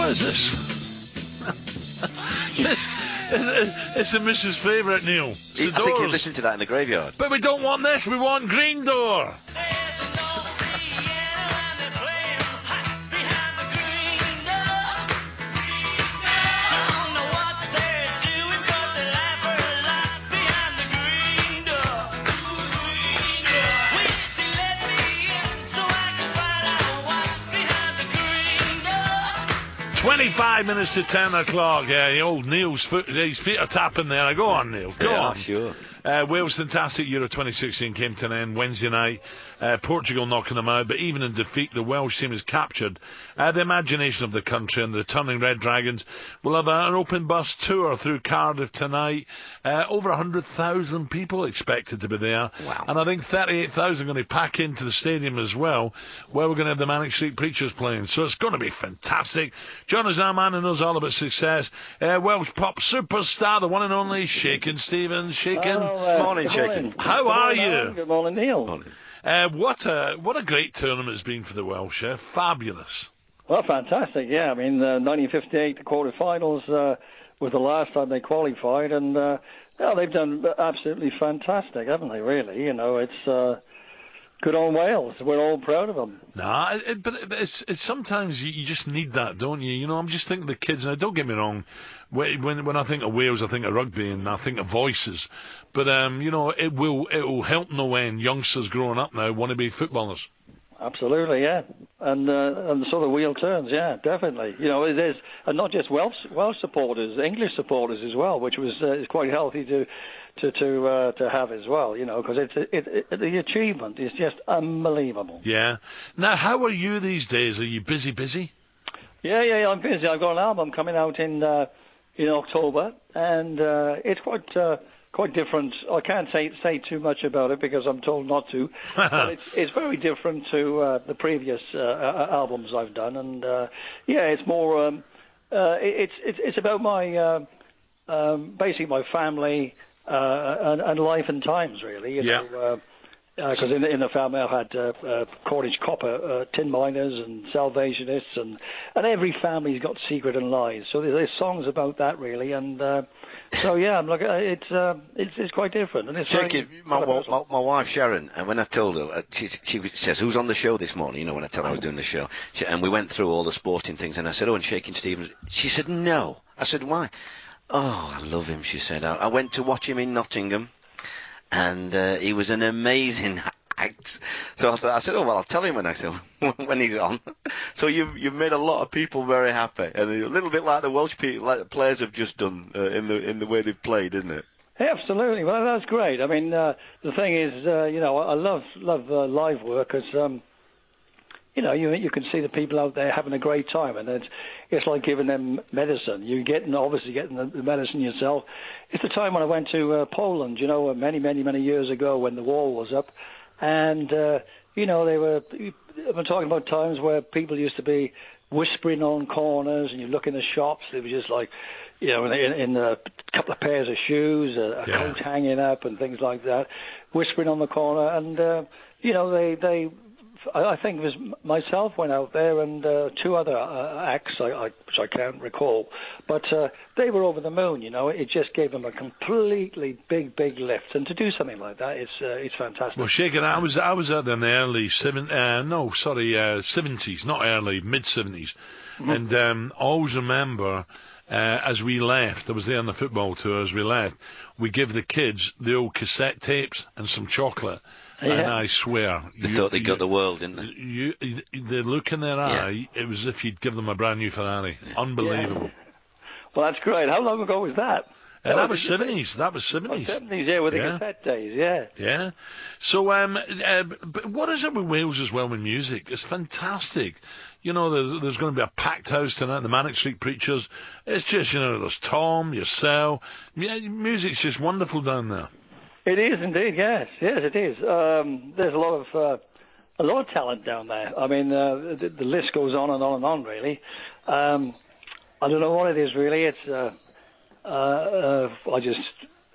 What is this? It's a Mrs. Favourite, Neil. I think you listened to that in the graveyard. But we don't want this. We want Green Door. Five minutes to 10 o'clock. The old Neil's his feet are tapping there. Go on, Neil. Go on. Sure. Wales' fantastic Euro 2016 came to an end Wednesday night. Portugal knocking them out, but even in defeat, the Welsh team has captured the imagination of the country, and the returning Red Dragons will have an open bus tour through Cardiff tonight. Over 100,000 people expected to be there. Wow. And I think 38,000 are going to pack into the stadium as well, where we're going to have the Manic Street Preachers playing. So it's going to be fantastic. John is our man who knows all about success. Welsh pop superstar, the one and only Shakin Stevens. Shakin. Morning, Shakin. How are you? Good morning, Neil. Morning. What a great tournament it's been for the Welsh. Fabulous. Well, fantastic, yeah. I mean, 1958, the quarterfinals was the last time they qualified, and they've done absolutely fantastic, haven't they, really? You know, it's good on Wales. We're all proud of them. Nah, but it's sometimes you just need that, don't you? You know, I'm just thinking of the kids, and don't get me wrong, when I think of Wales, I think of rugby, and I think of voices. But, you know, it will help no end. Youngsters growing up now want to be footballers. Absolutely, yeah. And so the wheel turns, yeah, definitely. You know, there's and not just Welsh supporters, English supporters as well, which was is quite healthy to have as well, you know, because the achievement is just unbelievable. Yeah. Now, how are you these days? Are you busy? Yeah, I'm busy. I've got an album coming out in October, and it's quite different. I can't say too much about it because I'm told not to. But it's very different to the previous albums I've done, and it's more. It's about my basically my family and life and times, really. You know, because in the family I had Cornish copper, tin miners and Salvationists, and every family's got secret and lies. So there's songs about that, really, and so yeah, I'm looking. It's quite different, and it's Shakin, my wife Sharon, and when I told her, she says, "Who's on the show this morning?" You know, when I tell her I was doing the show, and we went through all the sporting things, and I said, "Oh, and Shakin Stevens." She said, "No." I said, "Why?" "Oh, I love him," she said. I went to watch him in Nottingham, and he was an amazing act. So I said, "Oh well, I'll tell him when he's on." So you've made a lot of people very happy, and a little bit like the Welsh people, like the players have just done in the way they've played, isn't it? Yeah, absolutely. Well, that's great. I mean, the thing is, you know, I love live work because you know, you can see the people out there having a great time, and it's like giving them medicine. You're obviously getting the medicine yourself. It's the time when I went to Poland, you know, many years ago when the wall was up, and you know, I've been talking about times where people used to be whispering on corners, and you look in the shops, they were just like, you know, in a couple of pairs of shoes, a coat hanging up, and things like that, whispering on the corner, and you know, I think it was myself went out there and two other acts, which I can't recall, but they were over the moon. You know, it just gave them a completely big lift, and to do something like that, it's fantastic. Well, Shakin, I was out there in the early 70s, not early, mid-70s, and I always remember as we left, I was there on the football tour. As we left, we give the kids the old cassette tapes and some chocolate. Yeah. And I swear, they thought they got the world, didn't they? The look in their eye, it was as if you'd give them a brand new Ferrari. Yeah. Unbelievable. Yeah. Well, that's great. How long ago was that? That was 70s. That was 70s. 70s, yeah, with the cassette days, yeah. Yeah. So, but what is it with Wales as well with music? It's fantastic. You know, there's going to be a packed house tonight, the Manic Street Preachers. It's just, you know, there's Tom, yourself. Music's just wonderful down there. It is indeed, yes, it is. There's a lot of talent down there. I mean, the list goes on and on and on, really. I don't know what it is, really. It's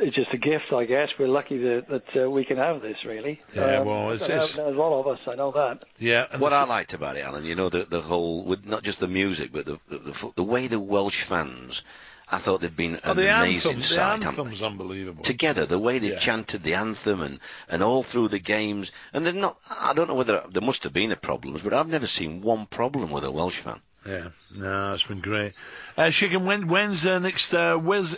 just a gift, I guess. We're lucky that we can have this, really. Yeah, well, there's a lot of us, I know that. Yeah. What I liked about it, Alan, the whole, with not just the music, but the way the Welsh fans, I thought they'd been an amazing sight. The anthem's unbelievable. Together, the way they chanted the anthem and all through the games, and they're not. I don't know whether there must have been a problem, but I've never seen one problem with a Welsh fan. Yeah, no, it's been great. Shakin, when's the next? Where's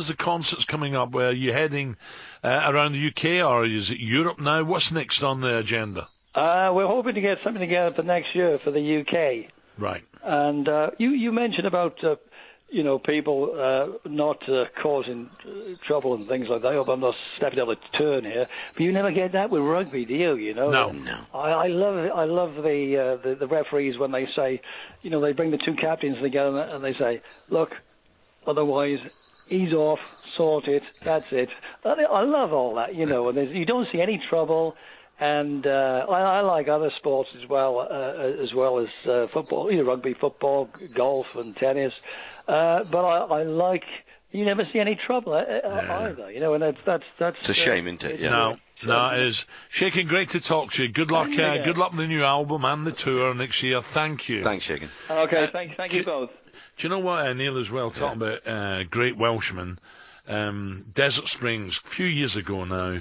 the concerts coming up? Are you heading around the UK, or is it Europe now? What's next on the agenda? We're hoping to get something together for next year for the UK. Right. And you mentioned about people not causing trouble and things like that. I hope I'm not stepping out of turn here, but you never get that with rugby, do you? You know. No. I love the referees when they say, they bring the two captains together and they say, look, otherwise ease off, sort it, that's it. I love all that, and you don't see any trouble. And I like other sports as well as football, rugby, football, golf, and tennis. But I like you never see any trouble either, and that's. It's a shame, isn't it? Yeah. No, it is. Shakin, great to talk to you. Good luck. Good luck with the new album and the tour next year. Thank you. Thanks, Shakin. Okay, thank you both. Do you know what, Neil, as well, talking about great Welshmen, Desert Springs, a few years ago now,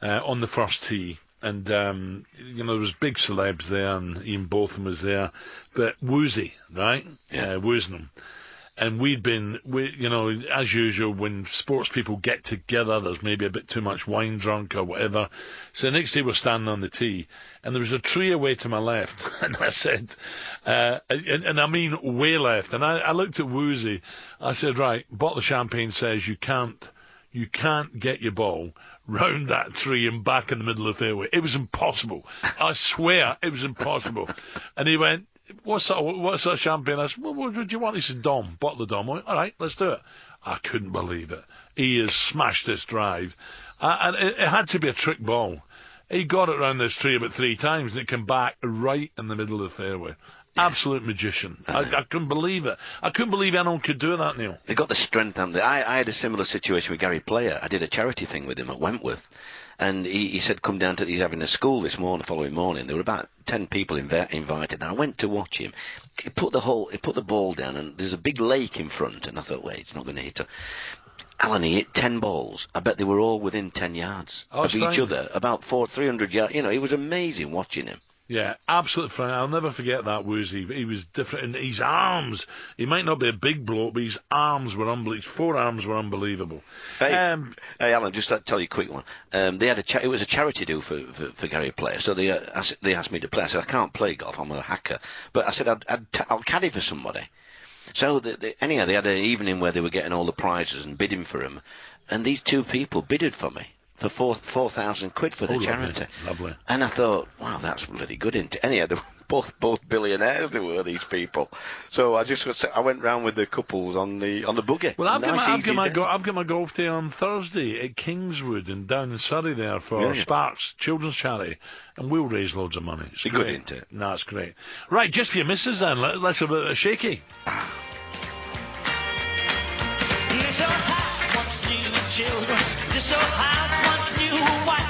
on the first tee. And, there was big celebs there, and Ian Botham was there. But Woozy, right? Yeah. Woosnam. And as usual, when sports people get together, there's maybe a bit too much wine drunk or whatever. So the next day we're standing on the tee, and there was a tree away to my left. And I said, and I mean way left. And I looked at Woozy. I said, right, bottle of champagne says you can't get your ball round that tree and back in the middle of the fairway. It was impossible. I swear it was impossible. And he went, what's that champagne? I said, well, what do you want? He said, Dom, bottle of Dom. I went, all right, let's do it. I couldn't believe it. He has smashed this drive. And it had to be a trick ball. He got it round this tree about 3 times, and it came back right in the middle of the fairway. Absolute magician. I couldn't believe it. I couldn't believe anyone could do that, Neil. They got the strength, haven't they? I had a similar situation with Gary Player. I did a charity thing with him at Wentworth, and he said come down to, he's having a school this morning, following morning. There were about 10 people invited, and I went to watch him. He put the ball down, and there's a big lake in front, and I thought, wait, it's not going to hit her. Alan, he hit 10 balls. I bet they were all within 10 yards of each other, about 300 yards. It was amazing watching him. Yeah, absolutely fine. I'll never forget that Woozy. He was different. And his arms, he might not be a big bloke, but his arms were unbelievable. His forearms were unbelievable. Hey, Alan, just to tell you a quick one. They had it was a charity do for Gary Player, so they asked me to play. I said, I can't play golf, I'm a hacker. But I said, I'll caddy for somebody. So anyhow, they had an evening where they were getting all the prizes and bidding for them. And these two people bidded for me. For £4,000 for the charity. Lovely. And I thought, wow, that's bloody good. Anyhow, they were both billionaires. They were, these people. So I went round with the couples on the buggy. Well, I've got my golf day on Thursday at Kingswood and down in Surrey there for Sparks Children's Charity, and we'll raise loads of money. It's good, isn't it? No, it's great. Right, just for your missus then. Let's have a shaky. This old house wants new children. This old house wants new wife.